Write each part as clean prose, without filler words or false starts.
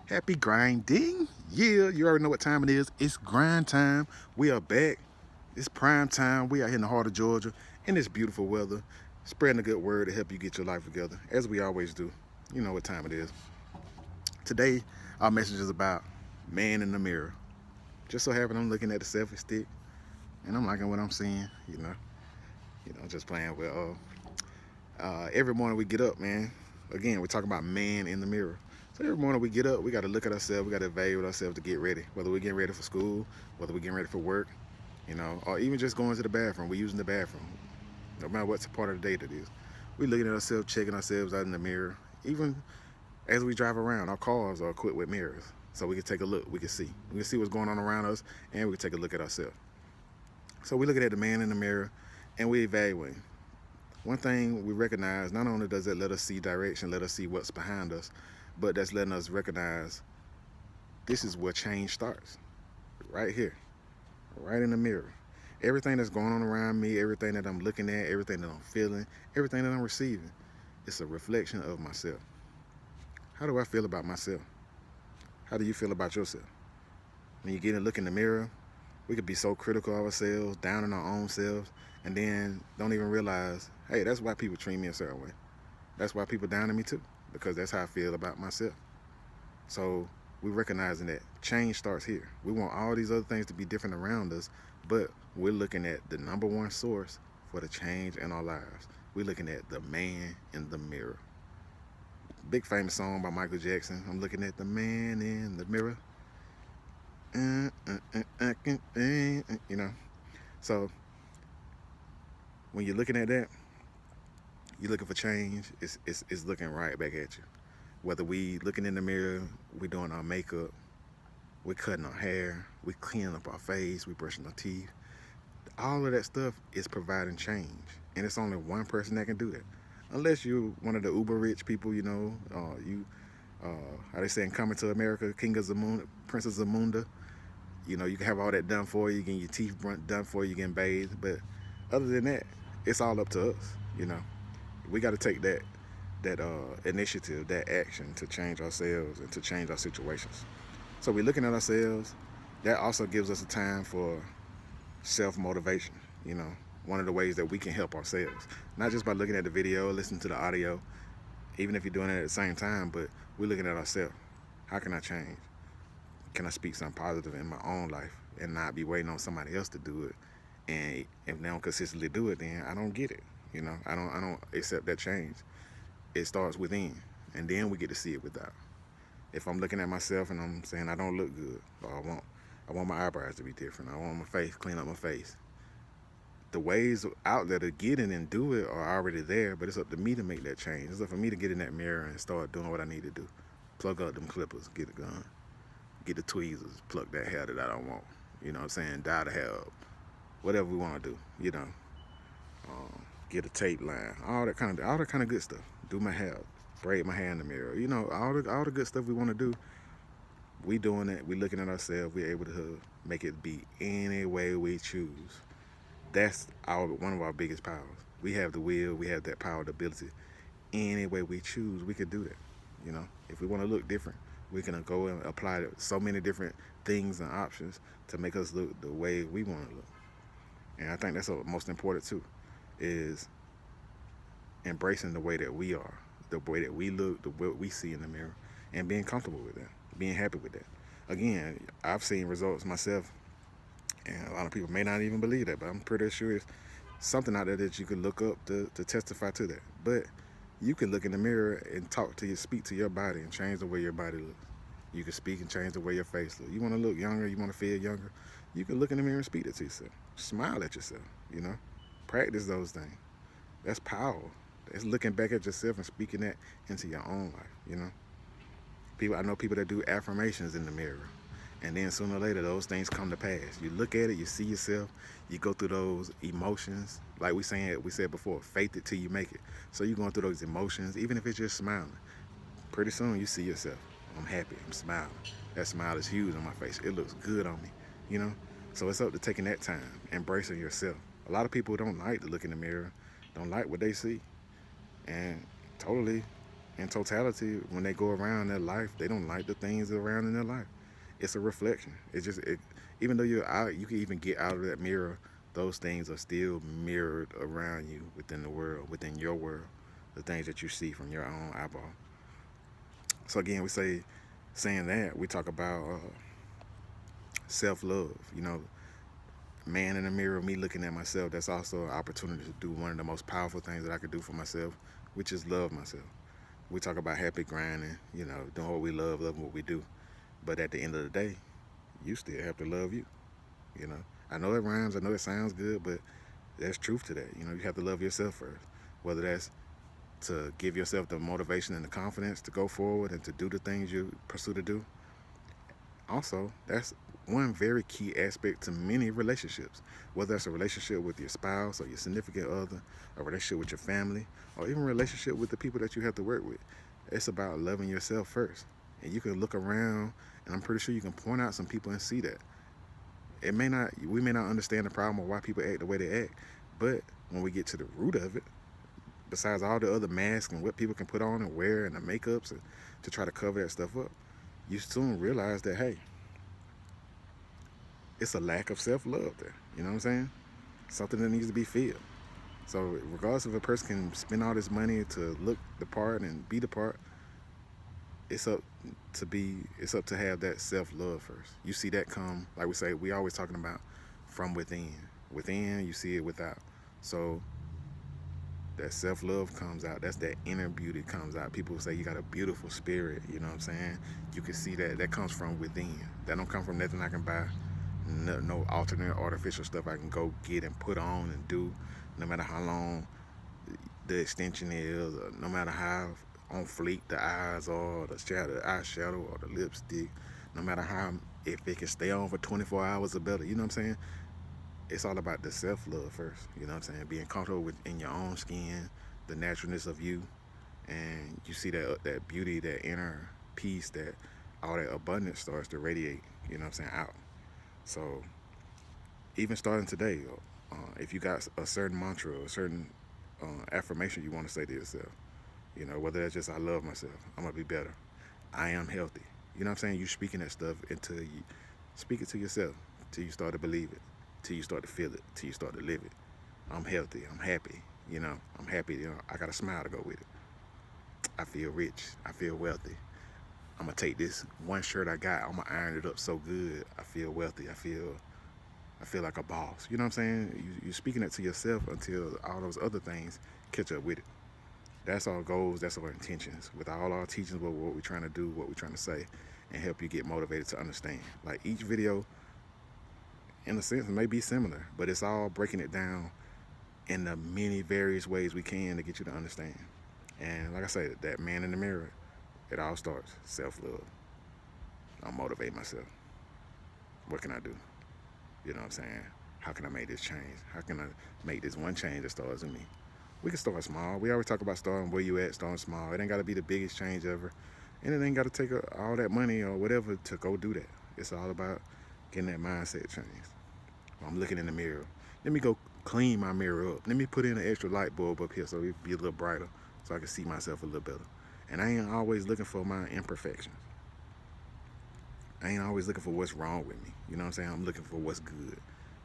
Happy grinding. Yeah, you already know what time it is. It's grind time. We are back. It's prime time. We are here in the heart of Georgia in this beautiful weather, spreading a good word to help you get your life together, as we always do. You know what time it is. Today, our message is about man in the mirror. Just so happen I'm looking at the selfie stick and I'm liking what I'm seeing. Just playing with. Every morning we get up, man. Again, we're talking about man in the mirror. So every morning we get up, we got to look at ourselves, we got to evaluate ourselves to get ready. Whether we're getting ready for school, whether we're getting ready for work, or even just going to the bathroom. We're using the bathroom, no matter what part of the day that is. We're looking at ourselves, checking ourselves out in the mirror. Even as we drive around, our cars are equipped with mirrors, so we can take a look. We can see what's going on around us, and we can take a look at ourselves. So we're looking at the man in the mirror, and we evaluate. One thing we recognize, not only does it let us see direction, let us see what's behind us, but that's letting us recognize this is where change starts. Right here, right in the mirror. Everything that's going on around me, everything that I'm looking at, everything that I'm feeling, everything that I'm receiving, it's a reflection of myself. How do I feel about myself? How do you feel about yourself? When you get a look in the mirror, we could be so critical of ourselves, down on our own selves, and then don't even realize, hey, that's why people treat me a certain way. That's why people down on me too, because that's how I feel about myself. So we're recognizing that change starts here. We want all these other things to be different around us, but we're looking at the number one source for the change in our lives. We're looking at the man in the mirror. Big famous song by Michael Jackson. I'm looking at the man in the mirror. You know. So when you're looking at that, you're looking for change. It's looking right back at you. Whether we looking in the mirror, we doing our makeup, we cutting our hair, we cleaning up our face, we brushing our teeth. All of that stuff is providing change, and it's only one person that can do that. Unless you're one of the uber rich people, how they say in Coming to America, King of Zamunda, Princess Zamunda. You can have all that done for you, getting your teeth done for you, getting bathed. But other than that, it's all up to us. We got to take that initiative, that action to change ourselves and to change our situations. So we're looking at ourselves. That also gives us a time for self-motivation. One of the ways that we can help ourselves, not just by looking at the video, listening to the audio, even if you're doing it at the same time, but we're looking at ourselves. How can I change? Can I speak something positive in my own life and not be waiting on somebody else to do it? And if they don't consistently do it, then I don't get it. I don't accept that change. It starts within, and then we get to see it without. If I'm looking at myself and I'm saying I don't look good, or I want my eyebrows to be different, I want my face, clean up my face. The ways out there to get in and do it are already there, but it's up to me to make that change. It's up for me to get in that mirror and start doing what I need to do. Plug up them clippers, get a gun, get the tweezers, pluck that hair that I don't want. You know what I'm saying? Dye the hair up. Whatever we want to do, get a tape line, all that kind of good stuff. Do my hair, braid my hair in the mirror. All the good stuff we want to do. We doing it. We looking at ourselves. We're able to make it be any way we choose. That's one of our biggest powers. We have the will. We have that power, the ability. Any way we choose, we could do that. If we want to look different, we can go and apply so many different things and options to make us look the way we want to look. And I think that's the most important too, is embracing the way that we are, the way that we look, the way we see in the mirror, and being comfortable with that, being happy with that. Again, I've seen results myself, and a lot of people may not even believe that, but I'm pretty sure it's something out there that you could look up to testify to that. But you can look in the mirror and speak to your body and change the way your body looks. You can speak and change the way your face looks. You want to look younger, you want to feel younger, you can look in the mirror and speak it to yourself. Smile at yourself, Practice those things. That's power. It's looking back at yourself and speaking that into your own life, I know people that do affirmations in the mirror. And then sooner or later, those things come to pass. You look at it, you see yourself, you go through those emotions. Like we said before, faith it till you make it. So you're going through those emotions, even if it's just smiling. Pretty soon you see yourself. I'm happy, I'm smiling. That smile is huge on my face. It looks good on me, you know? So it's up to taking that time, embracing yourself. A lot of people don't like to look in the mirror, don't like what they see. And totally in totality, when they go around their life, they don't like the things around in their life. It's a reflection. Even though you're out, you can even get out of that mirror. Those things are still mirrored around you within the world, within your world, the things that you see from your own eyeball. So again, saying that, we talk about self-love. Man in the mirror, me looking at myself, that's also an opportunity to do one of the most powerful things that I could do for myself, which is love myself. We talk about happy grinding, doing what we love, loving what we do. But at the end of the day, you still have to love you. I know it rhymes, I know it sounds good, but there's truth to that. You have to love yourself first. Whether that's to give yourself the motivation and the confidence to go forward and to do the things you pursue to do. Also, that's one very key aspect to many relationships, whether it's a relationship with your spouse or your significant other, a relationship with your family, or even a relationship with the people that you have to work with. It's about loving yourself first. And you can look around, and I'm pretty sure you can point out some people and see that. We may not understand the problem or why people act the way they act, but when we get to the root of it, besides all the other masks and what people can put on and wear and the makeups and to try to cover that stuff up, you soon realize that, hey, it's a lack of self-love there. You know what I'm saying? Something that needs to be filled. So regardless if a person can spend all this money to look the part and be the part, it's up to have that self-love first. You see that come, like we always talking about, from within. Within, you see it without. So that self-love comes out. That's that inner beauty comes out. People say you got a beautiful spirit, you know what I'm saying? You can see that comes from within. That don't come from nothing I can buy. No alternate artificial stuff I can go get and put on and do, no matter how long the extension is, or no matter how on fleek the eyes are, the eyeshadow or the lipstick, no matter how, if it can stay on for 24 hours or better, you know what I'm saying? It's all about the self-love first, you know what I'm saying? Being comfortable in your own skin, the naturalness of you, and you see that beauty, that inner peace, that all that abundance starts to radiate, you know what I'm saying, out. So even starting today, if you got a certain mantra or a certain affirmation you want to say to yourself, whether that's just I love myself, I'm going to be better, I am healthy. You know what I'm saying? You speaking that stuff until you speak it to yourself, till you start to believe it, till you start to feel it, till you start to live it. I'm healthy, I'm happy, I'm happy, I got a smile to go with it. I feel rich, I feel wealthy. I'm going to take this one shirt I got, I'm going to iron it up so good, I feel wealthy, I feel like a boss. You know what I'm saying? You're speaking it to yourself until all those other things catch up with it. That's our goals, that's our intentions. With all our teachings, what we're trying to do, what we're trying to say, and help you get motivated to understand. Like each video, in a sense, may be similar, but it's all breaking it down in the many various ways we can to get you to understand. And like I said, that man in the mirror, it all starts self-love. I'll motivate myself. What can I do? You know what I'm saying? How can I make this change? How can I make this one change that starts in me? We can start small. We always talk about starting where you at, starting small. It ain't got to be the biggest change ever. And it ain't got to take all that money or whatever to go do that. It's all about getting that mindset changed. I'm looking in the mirror. Let me go clean my mirror up. Let me put in an extra light bulb up here so it be a little brighter so I can see myself a little better. And I ain't always looking for my imperfections. I ain't always looking for what's wrong with me. You know what I'm saying? I'm looking for what's good.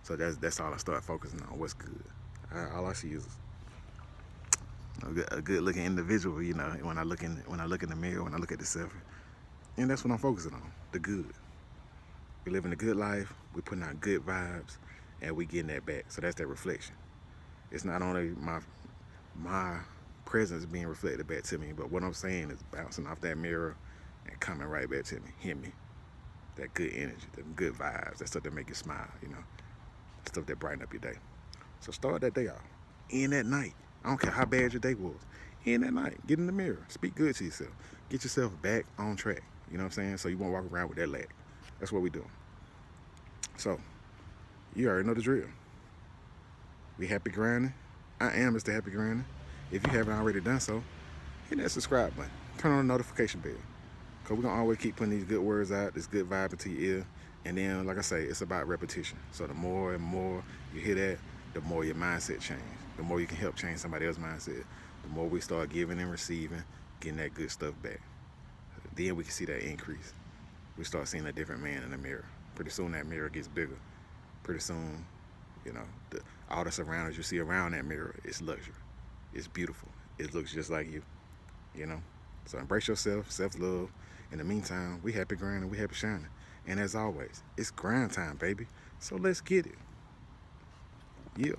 So that's all I start focusing on, what's good. All I see is a good looking individual, when I look in the mirror, when I look at the selfie. And that's what I'm focusing on, the good. We're living a good life, we're putting out good vibes, and we getting that back. So that's that reflection. It's not only my presence being reflected back to me, but what I'm saying is bouncing off that mirror and coming right back to me, hit me. That good energy, them good vibes, that stuff that make you smile, stuff that brighten up your day. So start that day off. End that night. I don't care how bad your day was. End that night. Get in the mirror. Speak good to yourself. Get yourself back on track. You know what I'm saying? So you won't walk around with that lag. That's what we doing. So, you already know the drill. We happy grinding. I am Mr. Happy Grinding. If you haven't already done so, hit that subscribe button. Turn on the notification bell. Because we're going to always keep putting these good words out, this good vibe into your ear. And then, like I say, it's about repetition. So the more and more you hear that, the more your mindset changes. The more you can help change somebody else's mindset. The more we start giving and receiving, getting that good stuff back. Then we can see that increase. We start seeing a different man in the mirror. Pretty soon that mirror gets bigger. Pretty soon, you know, all the surroundings you see around that mirror is luxury. It's beautiful. It looks just like you, you know. So embrace yourself, self-love. In the meantime, we happy grinding, we happy shining. And as always, it's grind time, baby. So let's get it. Yeah.